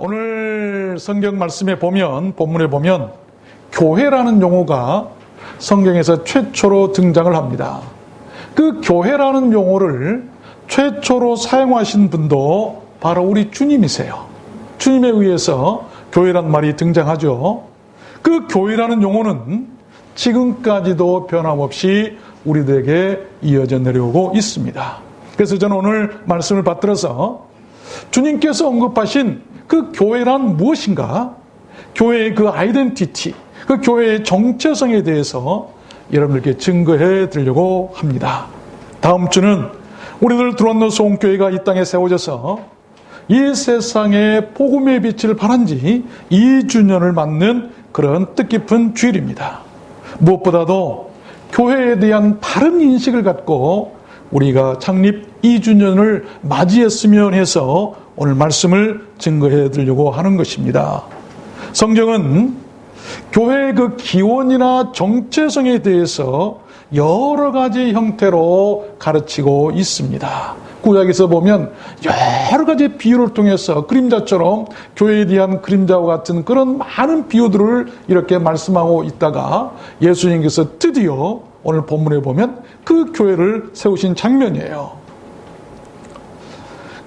오늘 성경 말씀에 보면, 본문에 보면 교회라는 용어가 성경에서 최초로 등장을 합니다. 그 교회라는 용어를 최초로 사용하신 분도 바로 우리 주님이세요. 주님에 의해서 교회란 말이 등장하죠. 그 교회라는 용어는 지금까지도 변함없이 우리들에게 이어져 내려오고 있습니다. 그래서 저는 오늘 말씀을 받들어서 주님께서 언급하신 그 교회란 무엇인가? 교회의 그 아이덴티티, 그 교회의 정체성에 대해서 여러분들께 증거해 드리려고 합니다. 다음 주는 우리들 들어왔는 소원교회가 이 땅에 세워져서 이 세상에 복음의 빛을 발한 지 2주년을 맞는 그런 뜻깊은 주일입니다. 무엇보다도 교회에 대한 바른 인식을 갖고 우리가 창립 2주년을 맞이했으면 해서 오늘 말씀을 증거해 드리려고 하는 것입니다. 성경은 교회의 그 기원이나 정체성에 대해서 여러 가지 형태로 가르치고 있습니다. 구약에서 보면 여러 가지 비유를 통해서 그림자처럼 교회에 대한 그림자와 같은 그런 많은 비유들을 이렇게 말씀하고 있다가 예수님께서 드디어 오늘 본문에 보면 그 교회를 세우신 장면이에요.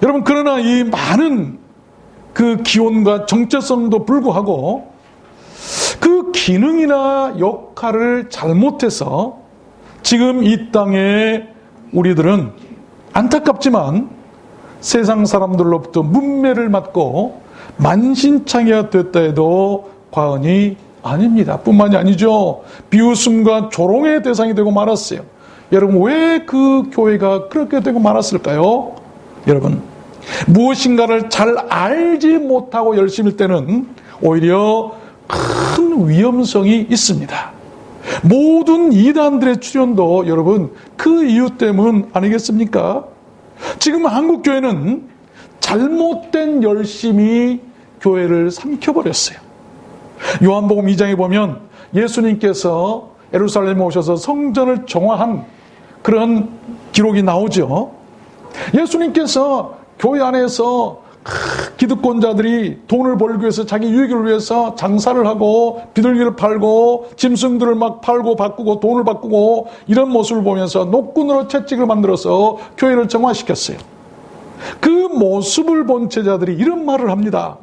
여러분, 그러나 이 많은 그 기원과 정체성도 불구하고 그 기능이나 역할을 잘못해서 지금 이 땅에 우리들은 안타깝지만 세상 사람들로부터 문매를 맞고 만신창이가 됐다 해도 과언이 아닙니다. 뿐만이 아니죠. 비웃음과 조롱의 대상이 되고 말았어요. 여러분, 왜 그 교회가 그렇게 되고 말았을까요? 여러분, 무엇인가를 잘 알지 못하고 열심일 때는 오히려 큰 위험성이 있습니다. 모든 이단들의 출현도 여러분 그 이유 때문 아니겠습니까? 지금 한국교회는 잘못된 열심이 교회를 삼켜버렸어요. 요한복음 2장에 보면 예수님께서 예루살렘에 오셔서 성전을 정화한 그런 기록이 나오죠. 예수님께서 교회 안에서 기득권자들이 돈을 벌기 위해서 자기 유익을 위해서 장사를 하고 비둘기를 팔고 짐승들을 막 팔고 바꾸고 돈을 바꾸고 이런 모습을 보면서 녹군으로 채찍을 만들어서 교회를 정화시켰어요. 그 모습을 본 제자들이 이런 말을 합니다.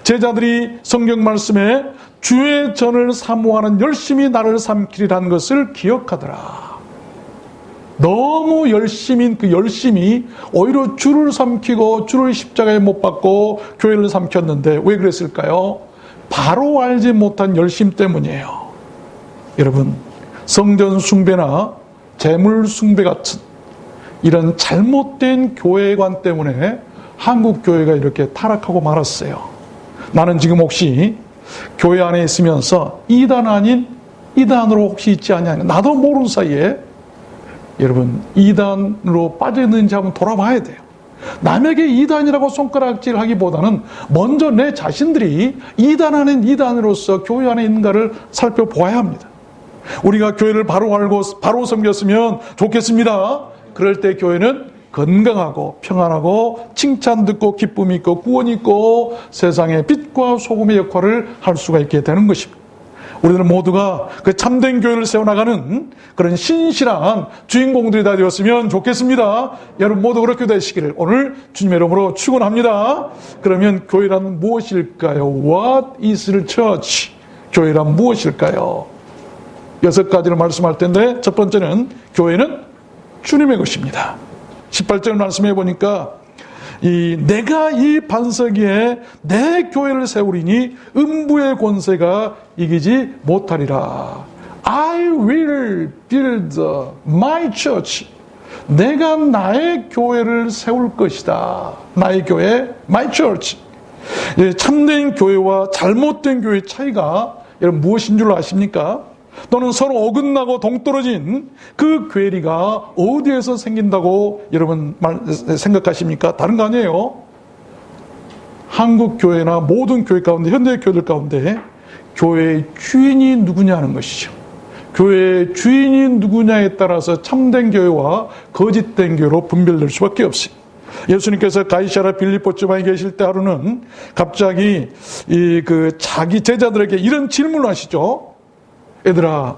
제자들이 성경 말씀에 주의 전을 사모하는 열심히 나를 삼키리라는 것을 기억하더라. 너무 열심인 그 열심이 오히려 주를 삼키고 주를 십자가에 못 박고 교회를 삼켰는데 왜 그랬을까요? 바로 알지 못한 열심 때문이에요. 여러분, 성전 숭배나 재물 숭배 같은 이런 잘못된 교회관 때문에 한국 교회가 이렇게 타락하고 말았어요. 나는 지금 혹시 교회 안에 있으면서 이단 아닌 이단으로 혹시 있지 않냐, 나도 모르는 사이에 여러분 이단으로 빠져있는지 한번 돌아봐야 돼요. 남에게 이단이라고 손가락질 하기보다는 먼저 내 자신들이 이단 아닌 이단으로서 교회 안에 있는가를 살펴보아야 합니다. 우리가 교회를 바로 알고 바로 섬겼으면 좋겠습니다. 그럴 때 교회는 건강하고 평안하고 칭찬 듣고 기쁨이 있고 구원이 있고 세상의 빛과 소금의 역할을 할 수가 있게 되는 것입니다. 우리들은 모두가 그 참된 교회를 세워나가는 그런 신실한 주인공들이 다 되었으면 좋겠습니다. 여러분 모두 그렇게 되시기를 오늘 주님의 이름으로 축원합니다. 그러면 교회란 무엇일까요? What is the church? 교회란 무엇일까요? 6가지를 말씀할 텐데 첫 번째는 교회는 주님의 것입니다. 18절 말씀해 보니까 내가 이 반석 위에 내 교회를 세우리니 음부의 권세가 이기지 못하리라. I will build my church. 내가 나의 교회를 세울 것이다. 나의 교회, my church. 참된 교회와 잘못된 교회의 차이가 여러분 무엇인 줄 아십니까? 또는 서로 어긋나고 동떨어진 그 괴리가 어디에서 생긴다고 여러분 생각하십니까? 다른 거 아니에요. 한국 교회나 모든 교회 가운데, 현대 교회들 가운데 교회의 주인이 누구냐는 것이죠. 교회의 주인이 누구냐에 따라서 참된 교회와 거짓된 교회로 분별될 수밖에 없어요. 예수님께서 가이사랴 빌립보 지방에 계실 때 하루는 갑자기 자기 제자들에게 이런 질문을 하시죠. 얘들아,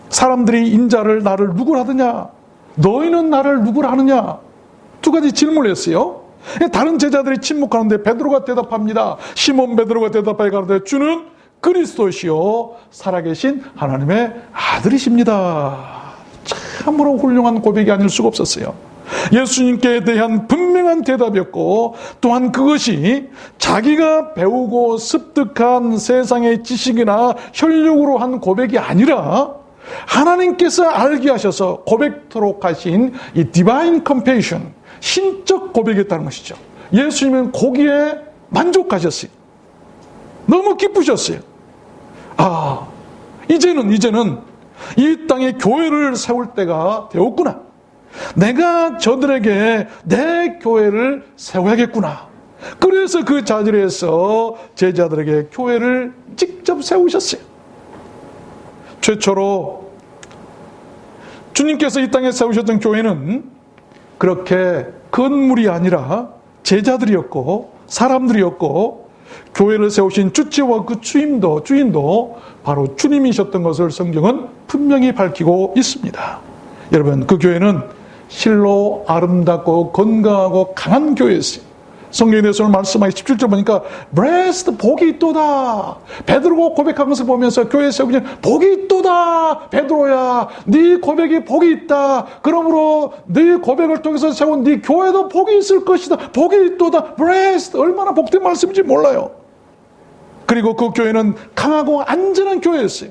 사람들이 인자를 나를 누구라 하느냐? 너희는 나를 누구라 하느냐? 두 가지 질문을 했어요. 다른 제자들이 침묵하는데 베드로가 대답합니다. 시몬 베드로가 대답하여 가로되 주는 그리스도시요 살아계신 하나님의 아들이십니다. 참으로 훌륭한 고백이 아닐 수가 없었어요. 예수님께 대한 분명한 대답이었고, 또한 그것이 자기가 배우고 습득한 세상의 지식이나 혈육으로 한 고백이 아니라 하나님께서 알게 하셔서 고백토록 하신 이 디바인 컴패션, 신적 고백이었다는 것이죠. 예수님은 거기에 만족하셨어요. 너무 기쁘셨어요. 이제는 이 땅에 교회를 세울 때가 되었구나. 내가 저들에게 내 교회를 세워야겠구나. 그래서 그 자리에서 제자들에게 교회를 직접 세우셨어요. 최초로 주님께서 이 땅에 세우셨던 교회는 그렇게 건물이 아니라 제자들이었고 사람들이었고, 교회를 세우신 주체와 그 주인도 바로 주님이셨던 것을 성경은 분명히 밝히고 있습니다. 여러분, 그 교회는 실로 아름답고 건강하고 강한 교회였어요. 성경에 대해서 말씀하기 17절 보니까 blessed, 복이 있도다. 베드로가 고백한 것을 보면서 교회 세우니 복이 있도다. 베드로야, 네 고백이 복이 있다. 그러므로 네 고백을 통해서 세운 네 교회도 복이 있을 것이다. 복이 있도다. blessed, 얼마나 복된 말씀인지 몰라요. 그리고 그 교회는 강하고 안전한 교회였어요.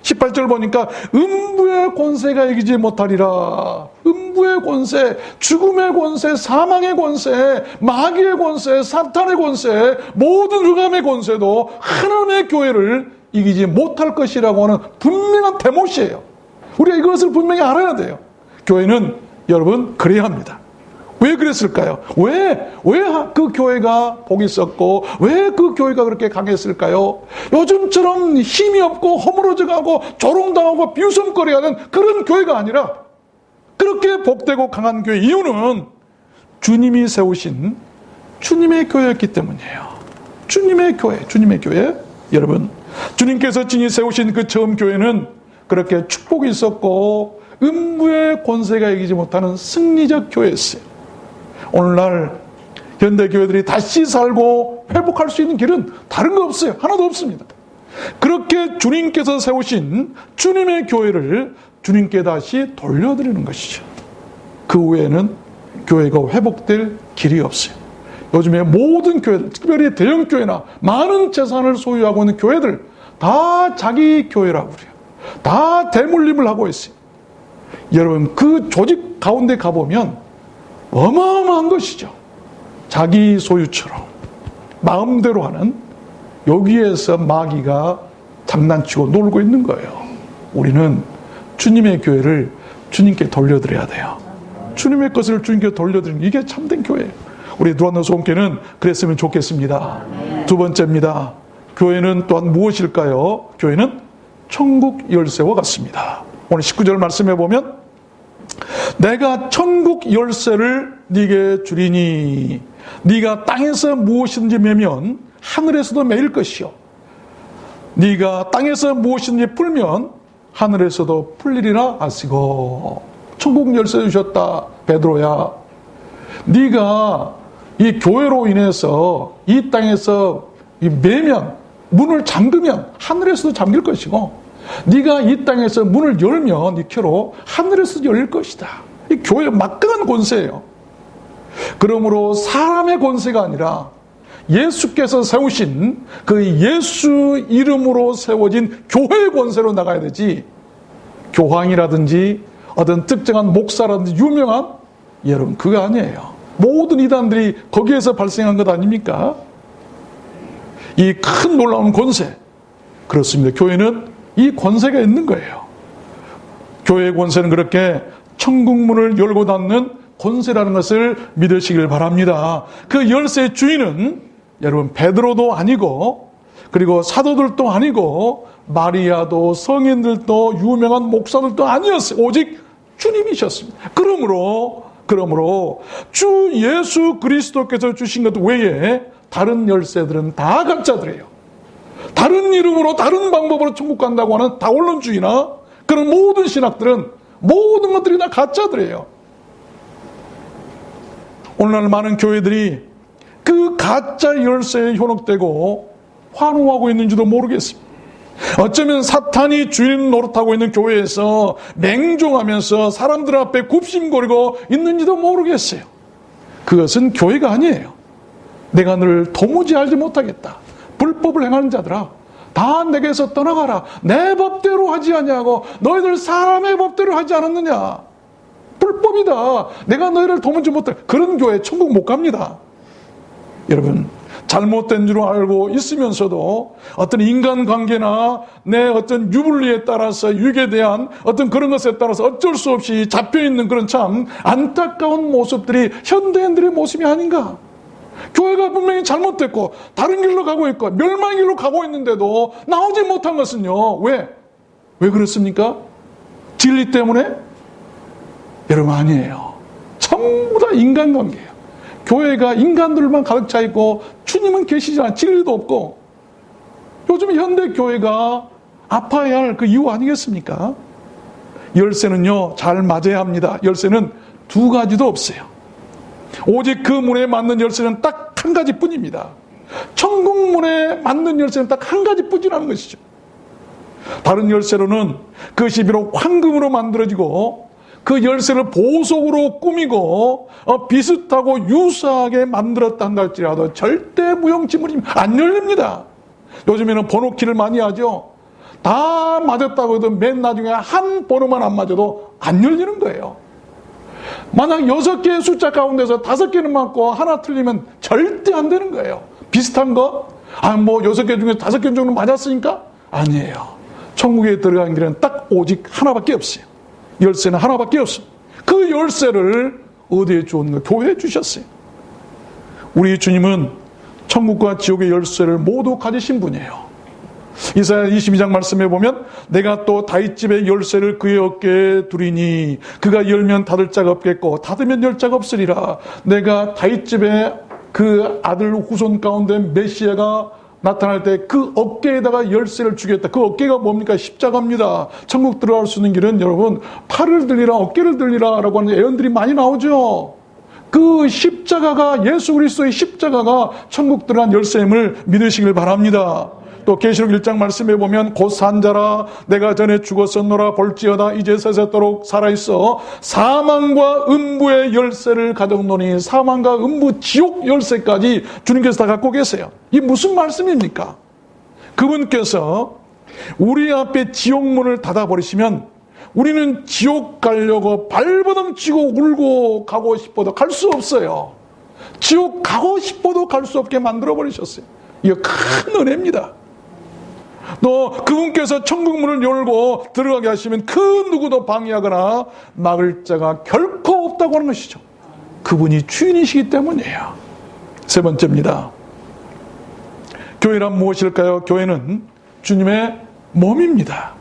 18절 보니까 음부의 권세가 이기지 못하리라. 음부의 권세, 죽음의 권세, 사망의 권세, 마귀의 권세, 사탄의 권세, 모든 흑암의 권세도 하나님의 교회를 이기지 못할 것이라고 하는 분명한 대못이에요. 우리가 이것을 분명히 알아야 돼요. 교회는 여러분 그래야 합니다. 왜 그랬을까요? 왜 그 교회가 복이 있었고 왜 그 교회가 그렇게 강했을까요? 요즘처럼 힘이 없고 허물어져가고 조롱당하고 비웃음거리하는 그런 교회가 아니라 그렇게 복되고 강한 교회 이유는 주님이 세우신 주님의 교회였기 때문이에요. 주님의 교회. 여러분, 주님께서 친히 세우신 그 처음 교회는 그렇게 축복이 있었고 음부의 권세가 이기지 못하는 승리적 교회였어요. 오늘날 현대교회들이 다시 살고 회복할 수 있는 길은 다른 거 없어요. 하나도 없습니다. 그렇게 주님께서 세우신 주님의 교회를 주님께 다시 돌려드리는 것이죠. 그 후에는 교회가 회복될 길이 없어요. 요즘에 모든 교회들, 특별히 대형교회나 많은 재산을 소유하고 있는 교회들 다 자기 교회라고 그래요. 다 대물림을 하고 있어요. 여러분, 그 조직 가운데 가보면 어마어마한 것이죠. 자기 소유처럼 마음대로 하는, 여기에서 마귀가 장난치고 놀고 있는 거예요. 우리는 주님의 교회를 주님께 돌려드려야 돼요. 주님의 것을 주님께 돌려드리는 이게 참된 교회예요. 우리 누란노 소원교회는 그랬으면 좋겠습니다. 두 번째입니다. 교회는 또한 무엇일까요? 교회는 천국 열쇠와 같습니다. 오늘 19절 말씀해 보면 내가 천국 열쇠를 네게 주리니 네가 땅에서 무엇이든지 매면 하늘에서도 매일 것이요 네가 땅에서 무엇이든지 풀면 하늘에서도 풀리리라 하시고. 천국 열쇠 주셨다. 베드로야, 네가 이 교회로 인해서 이 땅에서 매면, 문을 잠그면 하늘에서도 잠길 것이고, 네가 이 땅에서 문을 열면 이 켜로 하늘에서 열릴 것이다. 이 교회의 막강한 권세예요. 그러므로 사람의 권세가 아니라 예수께서 세우신 그 예수 이름으로 세워진 교회의 권세로 나가야 되지, 교황이라든지 어떤 특정한 목사라든지 유명한, 여러분 그거 아니에요. 모든 이단들이 거기에서 발생한 것 아닙니까? 이 큰 놀라운 권세. 그렇습니다. 교회는 이 권세가 있는 거예요. 교회의 권세는 그렇게 천국문을 열고 닫는 권세라는 것을 믿으시길 바랍니다. 그 열쇠의 주인은 여러분 베드로도 아니고, 그리고 사도들도 아니고, 마리아도 성인들도 유명한 목사들도 아니었어요. 오직 주님이셨습니다. 그러므로 그러므로 주 예수 그리스도께서 주신 것 외에 다른 열쇠들은 다 가짜들이에요. 다른 이름으로 다른 방법으로 천국 간다고 하는 다원론주의나 그런 모든 신학들은 모든 것들이 다 가짜들이에요. 오늘날 많은 교회들이 그 가짜 열쇠에 현혹되고 환호하고 있는지도 모르겠습니다. 어쩌면 사탄이 주인 노릇하고 있는 교회에서 맹종하면서 사람들 앞에 굽신거리고 있는지도 모르겠어요. 그것은 교회가 아니에요. 내가 너를 도무지 알지 못하겠다. 불법을 행하는 자들아, 다 내게서 떠나가라. 내 법대로 하지 아니하고 너희들 사람의 법대로 하지 않았느냐. 불법이다. 내가 너희를 도무지 못해. 그런 교회 천국 못 갑니다. 여러분, 잘못된 줄 알고 있으면서도 어떤 인간관계나 내 어떤 유불리에 따라서 유익에 대한 어떤 그런 것에 따라서 어쩔 수 없이 잡혀있는 그런 참 안타까운 모습들이 현대인들의 모습이 아닌가. 교회가 분명히 잘못됐고 다른 길로 가고 있고 멸망의 길로 가고 있는데도 나오지 못한 것은요. 왜 그렇습니까? 진리 때문에? 여러분, 아니에요. 전부 다 인간관계예요. 교회가 인간들만 가득 차 있고 주님은 계시지 않아. 진리도 없고. 요즘 현대 교회가 아파야 할 그 이유 아니겠습니까? 열쇠는요, 잘 맞아야 합니다. 열쇠는 두 가지도 없어요. 오직 그 문에 맞는 열쇠는 딱 한 가지뿐입니다. 천국 문에 맞는 열쇠는 딱 한 가지뿐이라는 것이죠. 다른 열쇠로는 그것이 비록 황금으로 만들어지고 그 열쇠를 보석으로 꾸미고 비슷하고 유사하게 만들었다 한다 할지라도 절대 무용지물이면 안 열립니다. 요즘에는 번호키를 많이 하죠. 다 맞았다고 해도 맨 나중에 한 번호만 안 맞아도 안 열리는 거예요. 만약 6개의 숫자 가운데서 5개는 맞고 하나 틀리면 절대 안 되는 거예요. 비슷한 거? 6개 중에 5개 정도 맞았으니까? 아니에요. 천국에 들어가는 길은 딱 오직 하나밖에 없어요. 열쇠는 하나밖에 없습니다. 그 열쇠를 어디에 주었는가? 교회에 주셨어요. 우리 주님은 천국과 지옥의 열쇠를 모두 가지신 분이에요. 이사야 22장 말씀에 보면 내가 또 다윗집의 열쇠를 그의 어깨에 두리니 그가 열면 닫을 자가 없겠고 닫으면 열 자가 없으리라. 내가 다윗집의 그 아들 후손 가운데 메시아가 나타날 때 그 어깨에다가 열쇠를 주겠다. 그 어깨가 뭡니까? 십자가입니다. 천국 들어갈 수 있는 길은 여러분 팔을 들리라 어깨를 들리라 라고 하는 예언들이 많이 나오죠. 그 십자가가 예수 그리스도의 십자가가 천국 들어간 열쇠임을 믿으시길 바랍니다. 또 계시록 1장 말씀해 보면 곧 산자라 내가 전에 죽었었노라 볼지어다 이제 세세토록 살아있어 사망과 음부의 열쇠를 가졌노니 사망과 음부 지옥 열쇠까지 주님께서 다 갖고 계세요. 이게 무슨 말씀입니까? 그분께서 우리 앞에 지옥문을 닫아버리시면 우리는 지옥 가려고 발버둥 치고 울고 가고 싶어도 갈 수 없어요. 지옥 가고 싶어도 갈 수 없게 만들어버리셨어요. 이거 큰 은혜입니다. 또 그분께서 천국문을 열고 들어가게 하시면 그 누구도 방해하거나 막을 자가 결코 없다고 하는 것이죠. 그분이 주인이시기 때문이에요. 세 번째입니다. 교회란 무엇일까요? 교회는 주님의 몸입니다.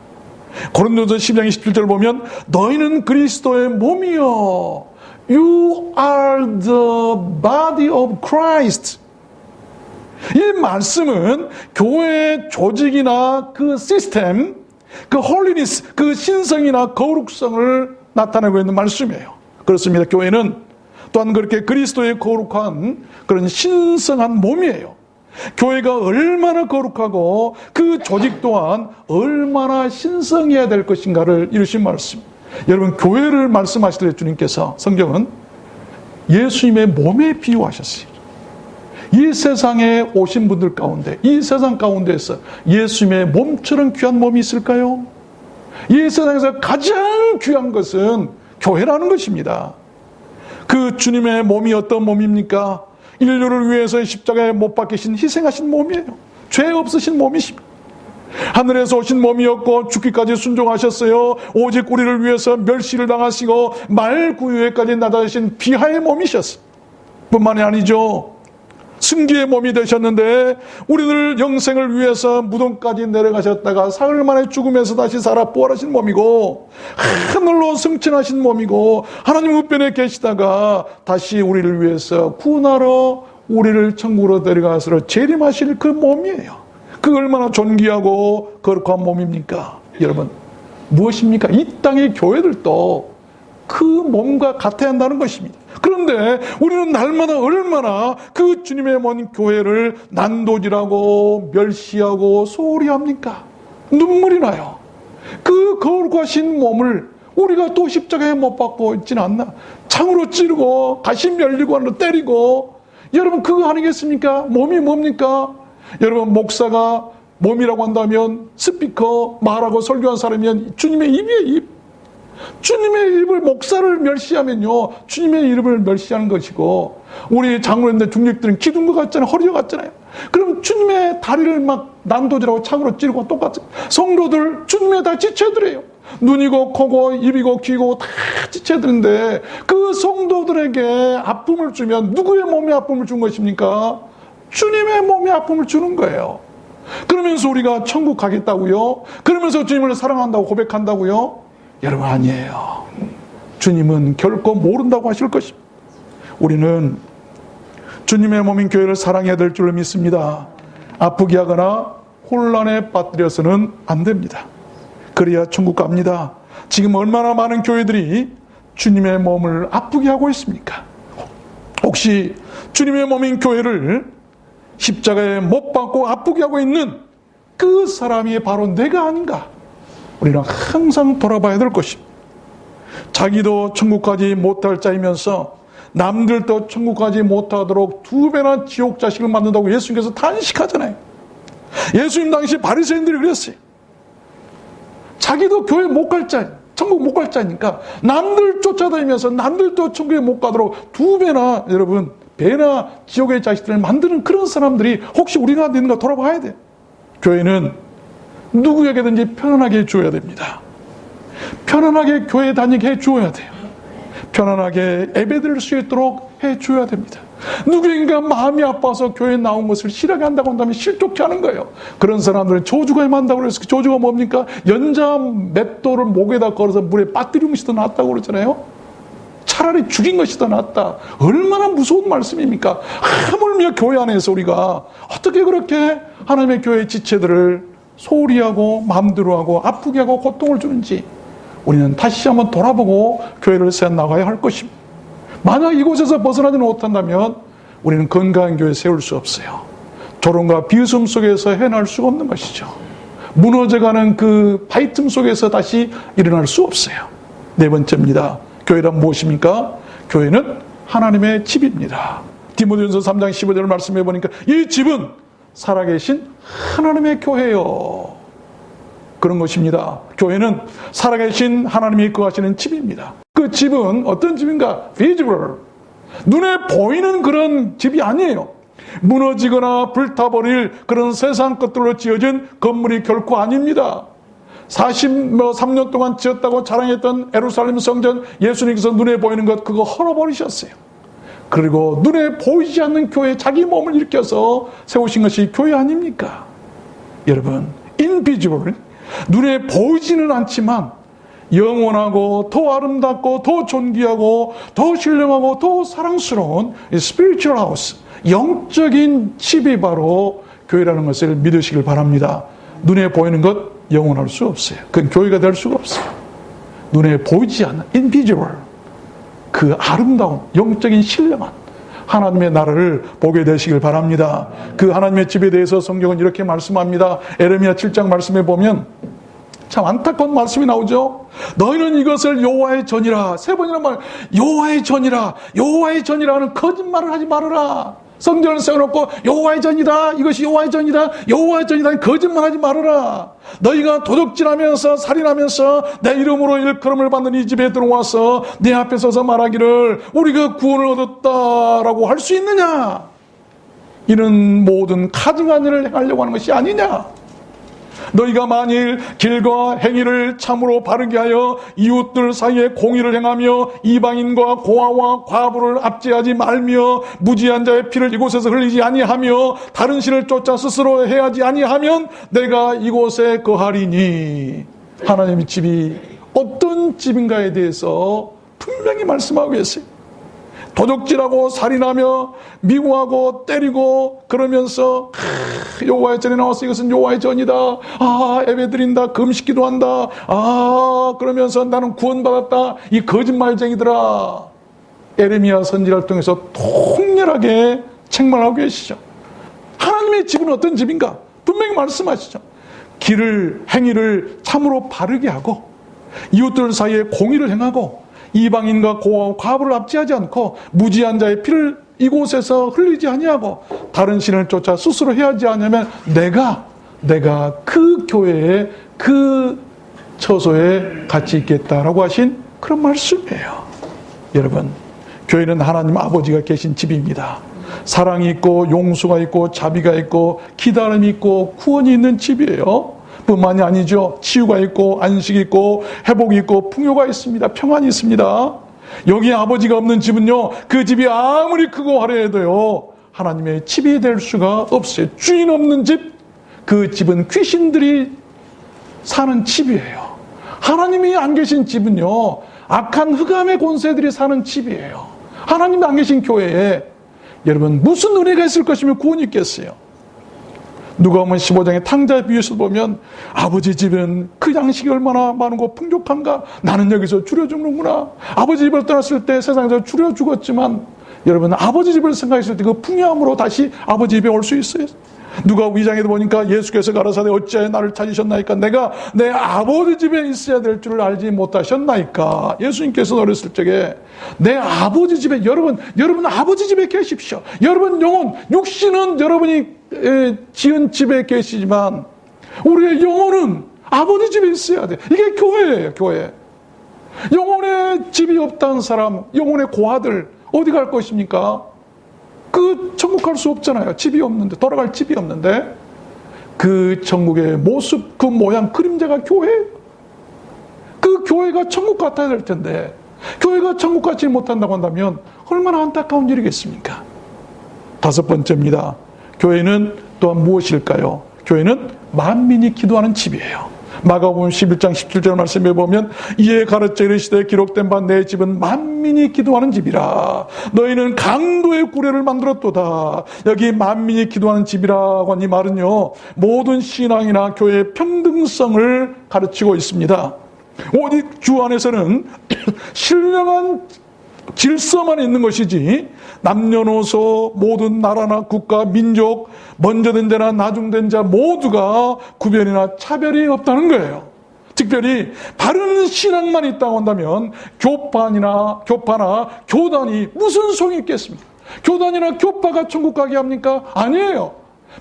고린도전서 10장 27절 보면 너희는 그리스도의 몸이요 You are the body of Christ. 이 말씀은 교회의 조직이나 그 시스템, 그 홀리니스, 그 신성이나 거룩성을 나타내고 있는 말씀이에요. 그렇습니다. 교회는 또한 그렇게 그리스도의 거룩한 그런 신성한 몸이에요. 교회가 얼마나 거룩하고 그 조직 또한 얼마나 신성해야 될 것인가를 이루신 말씀. 여러분, 교회를 말씀하실 때 주님께서 성경은 예수님의 몸에 비유하셨어요. 이 세상에 오신 분들 가운데, 이 세상 가운데에서 예수님의 몸처럼 귀한 몸이 있을까요? 이 세상에서 가장 귀한 것은 교회라는 것입니다. 그 주님의 몸이 어떤 몸입니까? 인류를 위해서 십자가에 못 박히신 희생하신 몸이에요. 죄 없으신 몸이십니다. 하늘에서 오신 몸이었고 죽기까지 순종하셨어요. 오직 우리를 위해서 멸시를 당하시고 말구유에까지 낮아지신 비하의 몸이셨어요. 뿐만이 아니죠. 승기의 몸이 되셨는데 우리들 영생을 위해서 무덤까지 내려가셨다가 사흘 만에 죽으면서 다시 살아 부활하신 몸이고 하늘로 승천하신 몸이고 하나님 우편에 계시다가 다시 우리를 위해서 구원하러 우리를 천국으로 데려가서 재림하실 그 몸이에요. 그 얼마나 존귀하고 거룩한 몸입니까? 여러분, 무엇입니까? 이 땅의 교회들도 그 몸과 같아야 한다는 것입니다. 그런데 우리는 날마다 얼마나 그 주님의 몸 교회를 난도질하고 멸시하고 소홀히 합니까? 눈물이 나요. 그 거룩하신 몸을 우리가 또 십자가에 못 박고 있지는 않나? 창으로 찌르고 가시 열리고 하는 때리고, 여러분 그거 아니겠습니까? 몸이 뭡니까? 여러분 목사가 몸이라고 한다면 스피커 말하고 설교한 사람이면 주님의 입이에요. 입. 주님의 입을 목사를 멸시하면요 주님의 이름을 멸시하는 것이고, 우리 장로님들 중직들은 기둥 것 같잖아요. 허리가 같잖아요. 그럼 주님의 다리를 막 난도질하고 창으로 찌르고 똑같은 성도들 주님의 다 지체들이에요. 눈이고 코고 입이고 귀고 다 지체들인데 그 성도들에게 아픔을 주면 누구의 몸에 아픔을 준 것입니까? 주님의 몸에 아픔을 주는 거예요. 그러면서 우리가 천국 가겠다고요? 그러면서 주님을 사랑한다고 고백한다고요? 여러분 아니에요. 주님은 결코 모른다고 하실 것입니다. 우리는 주님의 몸인 교회를 사랑해야 될 줄로 믿습니다. 아프게 하거나 혼란에 빠뜨려서는 안 됩니다. 그래야 천국 갑니다. 지금 얼마나 많은 교회들이 주님의 몸을 아프게 하고 있습니까? 혹시 주님의 몸인 교회를 십자가에 못 박고 아프게 하고 있는 그 사람이 바로 내가 아닌가? 우리는 항상 돌아봐야 될 것입니다. 자기도 천국 가지 못할 자이면서 남들도 천국 가지 못하도록 2배나 지옥 자식을 만든다고 예수님께서 탄식하잖아요. 예수님 당시 바리새인들이 그랬어요. 자기도 교회 못 갈 자, 천국 못 갈 자니까 남들 쫓아다니면서 남들도 천국에 못 가도록 2배나 여러분 배나 지옥의 자식들을 만드는 그런 사람들이 혹시 우리가 되는가 돌아봐야 돼. 교회는 누구에게든지 편안하게 해줘야 됩니다. 편안하게 교회 다니게 해줘야 돼요. 편안하게 예배드릴 수 있도록 해줘야 됩니다. 누구인가 마음이 아파서 교회에 나온 것을 싫어하게 한다고 한다면 실족케 하는 거예요. 그런 사람들은 저주가 임한다고 그래서 그 저주가 뭡니까? 연자 맷돌을 목에다 걸어서 물에 빠뜨리는 것이 더 낫다고 그러잖아요. 차라리 죽인 것이 더 낫다. 얼마나 무서운 말씀입니까? 하물며 교회 안에서 우리가 어떻게 그렇게 하나님의 교회의 지체들을 소홀히 하고 마음대로 하고 아프게 하고 고통을 주는지 우리는 다시 한번 돌아보고 교회를 세워나가야 할 것입니다. 만약 이곳에서 벗어나지 못한다면 우리는 건강한 교회 세울 수 없어요. 조롱과 비웃음 속에서 헤어날 수가 없는 것이죠. 무너져가는 그 바위틈 속에서 다시 일어날 수 없어요. 네 번째입니다. 교회란 무엇입니까? 교회는 하나님의 집입니다. 디모데전서 3장 15절 말씀해 보니까 이 집은 살아계신 하나님의 교회요. 그런 것입니다. 교회는 살아계신 하나님이 거하시는 집입니다. 그 집은 어떤 집인가? visible. 눈에 보이는 그런 집이 아니에요. 무너지거나 불타버릴 그런 세상 것들로 지어진 건물이 결코 아닙니다. 43년 동안 지었다고 자랑했던 예루살렘 성전, 예수님께서 눈에 보이는 것 그거 헐어버리셨어요. 그리고 눈에 보이지 않는 교회, 자기 몸을 일으켜서 세우신 것이 교회 아닙니까? 여러분, invisible, 눈에 보이지는 않지만 영원하고 더 아름답고 더 존귀하고 더 신령하고 더 사랑스러운 spiritual house, 영적인 집이 바로 교회라는 것을 믿으시길 바랍니다. 눈에 보이는 것 영원할 수 없어요. 그건 교회가 될 수가 없어요. 눈에 보이지 않는 invisible, 그 아름다운 영적인 신령한 하나님의 나라를 보게 되시길 바랍니다. 그 하나님의 집에 대해서 성경은 이렇게 말씀합니다. 에레미야 7장 말씀에 보면 참 안타까운 말씀이 나오죠. 너희는 이것을 여호와의 전이라, 세 번이나 말, 여호와의 전이라, 여호와의 전이라 하는 거짓말을 하지 말아라. 성전을 세워놓고 여호와의 전이다, 이것이 여호와의 전이다, 여호와의 전이다, 거짓말하지 말아라. 너희가 도둑질하면서 살인하면서 내 이름으로 일컬음을 받는 이 집에 들어와서 내 앞에 서서 말하기를 우리가 구원을 얻었다라고 할 수 있느냐? 이런 모든 가증한 일을 행하려고 하는 것이 아니냐? 너희가 만일 길과 행위를 참으로 바르게 하여 이웃들 사이에 공의를 행하며 이방인과 고아와 과부를 압제하지 말며 무지한 자의 피를 이곳에서 흘리지 아니하며 다른 신을 쫓아 스스로 해하지 아니하면 내가 이곳에 거하리니. 하나님의 집이 어떤 집인가에 대해서 분명히 말씀하고 계세요. 도적질하고 살인하며 미워하고 때리고 그러면서 여호와의 전에 나와서 이것은 여호와의 전이다. 예배드린다. 금식기도 한다. 그러면서 나는 구원받았다. 이 거짓말쟁이들아. 에레미야 선지자를 통해서 통렬하게 책망하고 계시죠. 하나님의 집은 어떤 집인가? 분명히 말씀하시죠. 길을 행위를 참으로 바르게 하고 이웃들 사이에 공의를 행하고 이방인과 고아와 과부를 압제하지 않고 무지한 자의 피를 이곳에서 흘리지 아니하고 다른 신을 쫓아 스스로 해하지 않으면 내가 그 교회에 그 처소에 같이 있겠다라고 하신 그런 말씀이에요. 여러분, 교회는 하나님 아버지가 계신 집입니다. 사랑이 있고 용서가 있고 자비가 있고 기다림이 있고 구원이 있는 집이에요. 뿐만이 아니죠. 치유가 있고 안식이 있고 회복이 있고 풍요가 있습니다. 평안이 있습니다. 여기 아버지가 없는 집은요, 그 집이 아무리 크고 화려해도요 하나님의 집이 될 수가 없어요. 주인 없는 집, 그 집은 귀신들이 사는 집이에요. 하나님이 안 계신 집은요 악한 흑암의 권세들이 사는 집이에요. 하나님이 안 계신 교회에 여러분 무슨 은혜가 있을 것이며 구원이 있겠어요? 누가복음 15장의 탕자의 비유에서 보면 아버지 집은 그 양식이 얼마나 많고 풍족한가. 나는 여기서 줄여 죽는구나. 아버지 집을 떠났을 때 세상에서 줄여 죽었지만 여러분 아버지 집을 생각했을 때 그 풍요함으로 다시 아버지 집에 올 수 있어요. 누가 2장에도 보니까 예수께서 가라사대 어찌하여 나를 찾으셨나이까. 내가 내 아버지 집에 있어야 될 줄을 알지 못하셨나이까. 예수님께서 어렸을 적에 내 아버지 집에 여러분 아버지 집에 계십시오. 여러분 영혼 육신은 여러분이 지은 집에 계시지만 우리의 영혼은 아버지 집에 있어야 돼. 이게 교회예요. 교회. 영혼의 집이 없다는 사람, 영혼의 고아들 어디 갈 것입니까? 그 천국 갈 수 없잖아요. 집이 없는데, 돌아갈 집이 없는데. 그 천국의 모습, 그 모양, 그림자가 교회예요. 그 교회가 천국 같아야 될 텐데 교회가 천국 같지 못한다고 한다면 얼마나 안타까운 일이겠습니까? 5번째입니다. 교회는 또한 무엇일까요? 교회는 만민이 기도하는 집이에요. 마가복음 11장 17절 말씀에 보면 이에 가르쳐 이르시되 기록된 바 내 집은 만민이 기도하는 집이라. 너희는 강도의 구례를 만들었도다. 여기 만민이 기도하는 집이라고 한 이 말은요 모든 신앙이나 교회의 평등성을 가르치고 있습니다. 오직 주 안에서는 신령한 질서만 있는 것이지 남녀노소 모든 나라나 국가 민족 먼저 된 자나 나중된 자 모두가 구별이나 차별이 없다는 거예요. 특별히 바른 신앙만 있다고 한다면 교파나 교단이 무슨 소용이 있겠습니까? 교단이나 교파가 천국 가게 합니까? 아니에요.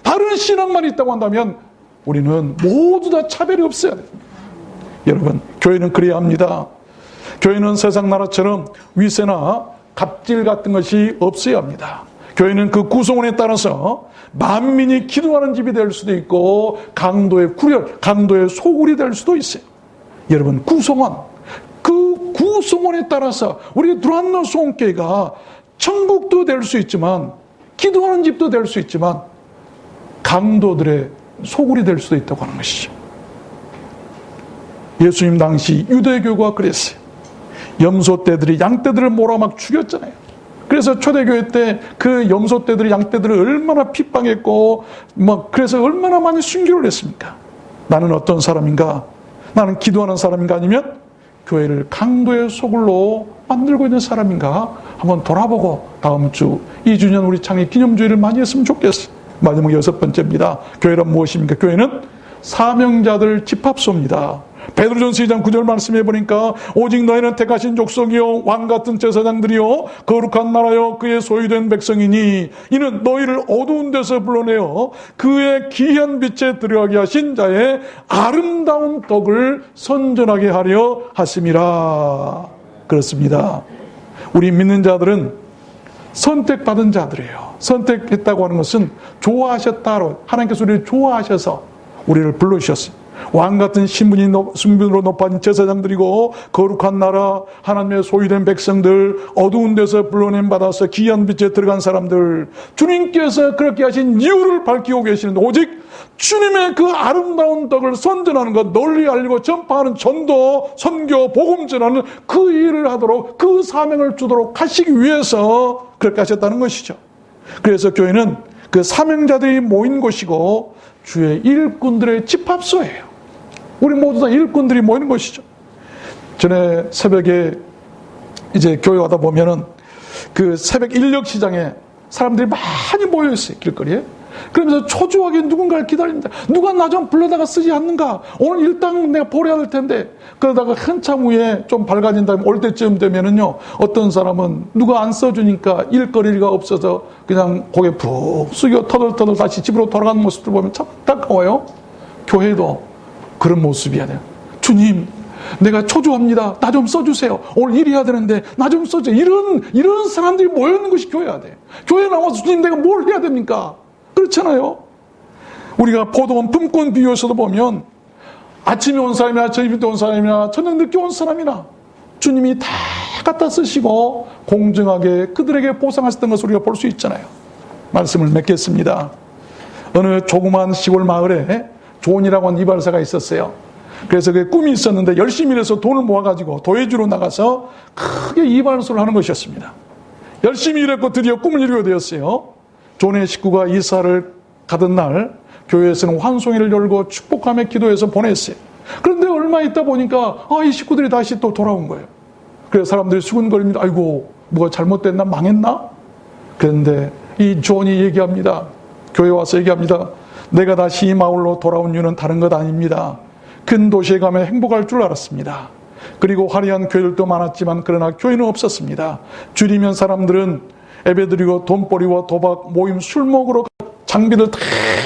바른 신앙만 있다고 한다면 우리는 모두 다 차별이 없어야 됩니다. 여러분, 교회는 그래야 합니다. 교회는 세상 나라처럼 위세나 갑질 같은 것이 없어야 합니다. 교회는 그 구성원에 따라서 만민이 기도하는 집이 될 수도 있고 강도의 구렬, 강도의 소굴이 될 수도 있어요. 여러분, 구성원, 그 구성원에 따라서 우리 두란노 소원교회가 천국도 될 수 있지만 기도하는 집도 될 수 있지만 강도들의 소굴이 될 수도 있다고 하는 것이죠. 예수님 당시 유대교가 그랬어요. 염소떼들이 양떼들을 몰아 막 죽였잖아요. 그래서 초대교회 때 그 염소떼들이 양떼들을 얼마나 핍박했고 그래서 얼마나 많이 순교를 했습니까? 나는 어떤 사람인가? 나는 기도하는 사람인가? 아니면 교회를 강도의 소굴로 만들고 있는 사람인가? 한번 돌아보고 다음 주 2주년 우리 창의 기념주의를 많이 했으면 좋겠어요. 마지막 6번째입니다. 교회란 무엇입니까? 교회는 사명자들 집합소입니다. 베드로전서 2장 9절 말씀해 보니까 오직 너희는 택하신 족속이요 왕같은 제사장들이요 거룩한 나라요 그의 소유된 백성이니 이는 너희를 어두운 데서 불러내어 그의 귀한 빛에 들어가게 하신 자의 아름다운 덕을 선전하게 하려 하심이라. 그렇습니다. 우리 믿는 자들은 선택받은 자들이에요. 선택했다고 하는 것은 좋아하셨다로 하나님께서 우리를 좋아하셔서 우리를 불러주셨어요. 왕같은 신분으로 높아진 제사장들이고 거룩한 나라, 하나님의 소유된 백성들, 어두운 데서 불러냄 받아서 귀한 빛에 들어간 사람들, 주님께서 그렇게 하신 이유를 밝히고 계시는 오직 주님의 그 아름다운 덕을 선전하는 것, 널리 알리고 전파하는 전도, 선교, 복음 전하는 그 일을 하도록, 그 사명을 주도록 하시기 위해서 그렇게 하셨다는 것이죠. 그래서 교회는 그 사명자들이 모인 곳이고 주의 일꾼들의 집합소예요. 우리 모두 다 일꾼들이 모이는 곳이죠. 전에 새벽에 이제 교회 와다 보면은 그 새벽 인력 시장에 사람들이 많이 모여 있어요, 길거리에. 그러면서 초조하게 누군가를 기다립니다. 누가 나 좀 불러다가 쓰지 않는가? 오늘 일당 내가 보내야 될 텐데. 그러다가 한참 후에 좀 밝아진 다음에 올 때쯤 되면은요, 어떤 사람은 누가 안 써주니까 일거리가 없어서 그냥 고개 푹 숙여 터덜터덜 다시 집으로 돌아가는 모습을 보면 참 안타까워요. 교회도 그런 모습이야 돼요. 주님, 내가 초조합니다. 나 좀 써주세요. 오늘 일해야 되는데 나 좀 써주세요. 이런 사람들이 모여있는 것이 교회야 돼. 교회 나와서 주님 내가 뭘 해야 됩니까? 그렇잖아요. 우리가 포도원 품꾼 비유에서도 보면 아침에 온 사람이나 저녁에 온 사람이나 저녁 늦게 온 사람이나 주님이 다 갖다 쓰시고 공정하게 그들에게 보상하셨던 것을 우리가 볼 수 있잖아요. 말씀을 맺겠습니다. 어느 조그만 시골 마을에 존이라고 하는 이발사가 있었어요. 그래서 그 꿈이 있었는데 열심히 일해서 돈을 모아가지고 도예주로 나가서 크게 이발소를 하는 것이었습니다. 열심히 일했고 드디어 꿈을 이루게 되었어요. 존의 식구가 이사를 가던 날 교회에서는 환송회를 열고 축복하며 기도해서 보냈어요. 그런데 얼마 있다 보니까 이 식구들이 다시 또 돌아온 거예요. 그래서 사람들이 수근거립니다. 아이고, 뭐가 잘못됐나? 망했나? 그런데 이 존이 얘기합니다. 교회 와서 얘기합니다. 내가 다시 이 마을로 돌아온 이유는 다른 것 아닙니다. 큰 도시에 가면 행복할 줄 알았습니다. 그리고 화려한 교회들도 많았지만 그러나 교회는 없었습니다. 줄이면 사람들은 예배드리고 돈벌이와 도박, 모임, 술 먹으러 장비를 다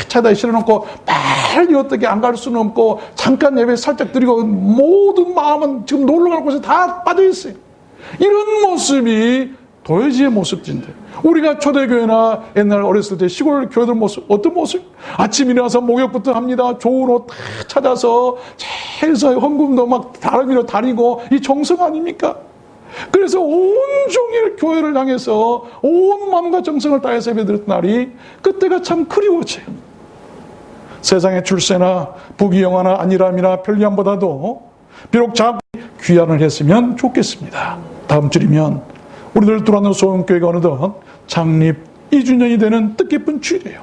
차에다 실어놓고 빨리 어떻게 안 갈 수는 없고 잠깐 예배 살짝 드리고 모든 마음은 지금 놀러 갈 곳에 다 빠져있어요. 이런 모습이 도회지의 모습인데 우리가 초대교회나 옛날 어렸을 때 시골 교회들 모습 어떤 모습? 아침 일어나서 목욕부터 합니다. 좋은 옷 다 찾아서 제일서 헌금도 막 다름이로 다니고 이 정성 아닙니까? 그래서 온종일 교회를 향해서 온 마음과 정성을 다해서 예배드렸던 날이 그때가 참 그리워져요. 세상의 출세나 부귀영화나 안일함이나 편리함보다도 비록 작고 귀환을 했으면 좋겠습니다. 다음 줄이면 우리들 들어왔는 소원교회가 어느덧 창립 2주년이 되는 뜻깊은 주일이에요.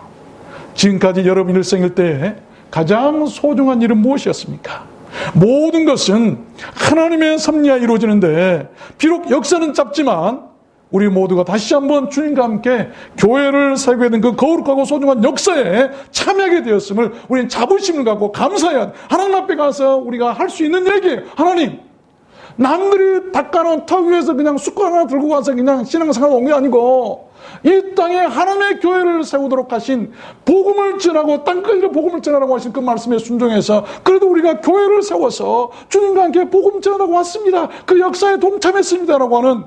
지금까지 여러분 일생일 때에 가장 소중한 일은 무엇이었습니까? 모든 것은 하나님의 섭리하에 이루어지는데 비록 역사는 짧지만 우리 모두가 다시 한번 주님과 함께 교회를 세우게 된 그 거룩하고 소중한 역사에 참여하게 되었음을 우리는 자부심을 갖고 감사해야 돼. 하나님 앞에 가서 우리가 할 수 있는 얘기예요. 하나님, 남들이 닦아놓은 턱 위에서 그냥 숟가락 하나 들고 가서 그냥 신앙생활 온 게 아니고 이 땅에 하나님의 교회를 세우도록 하신 복음을 전하고 땅끝으로 복음을 전하라고 하신 그 말씀에 순종해서 그래도 우리가 교회를 세워서 주님과 함께 복음 전하라고 왔습니다. 그 역사에 동참했습니다라고 하는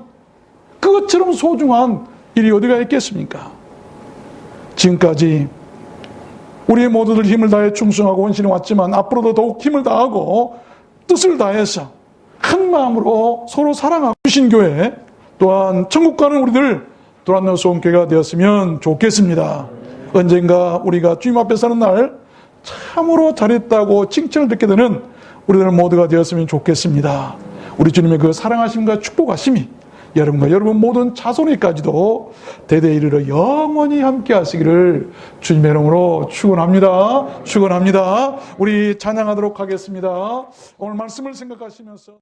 그것처럼 소중한 일이 어디가 있겠습니까? 지금까지 우리 모두들 힘을 다해 충성하고 헌신해 왔지만 앞으로도 더욱 힘을 다하고 뜻을 다해서 한 마음으로 서로 사랑하고 주신 교회 또한 천국 가는 우리들 도란노 소원교회가 되었으면 좋겠습니다. 언젠가 우리가 주님 앞에 서는 날 참으로 잘했다고 칭찬을 듣게 되는 우리들 모두가 되었으면 좋겠습니다. 우리 주님의 그 사랑하심과 축복하심이 여러분과 여러분 모든 자손에까지도 대대 이르러 영원히 함께 하시기를 주님의 이름으로 축원합니다. 축원합니다. 우리 찬양하도록 하겠습니다. 오늘 말씀을 생각하시면서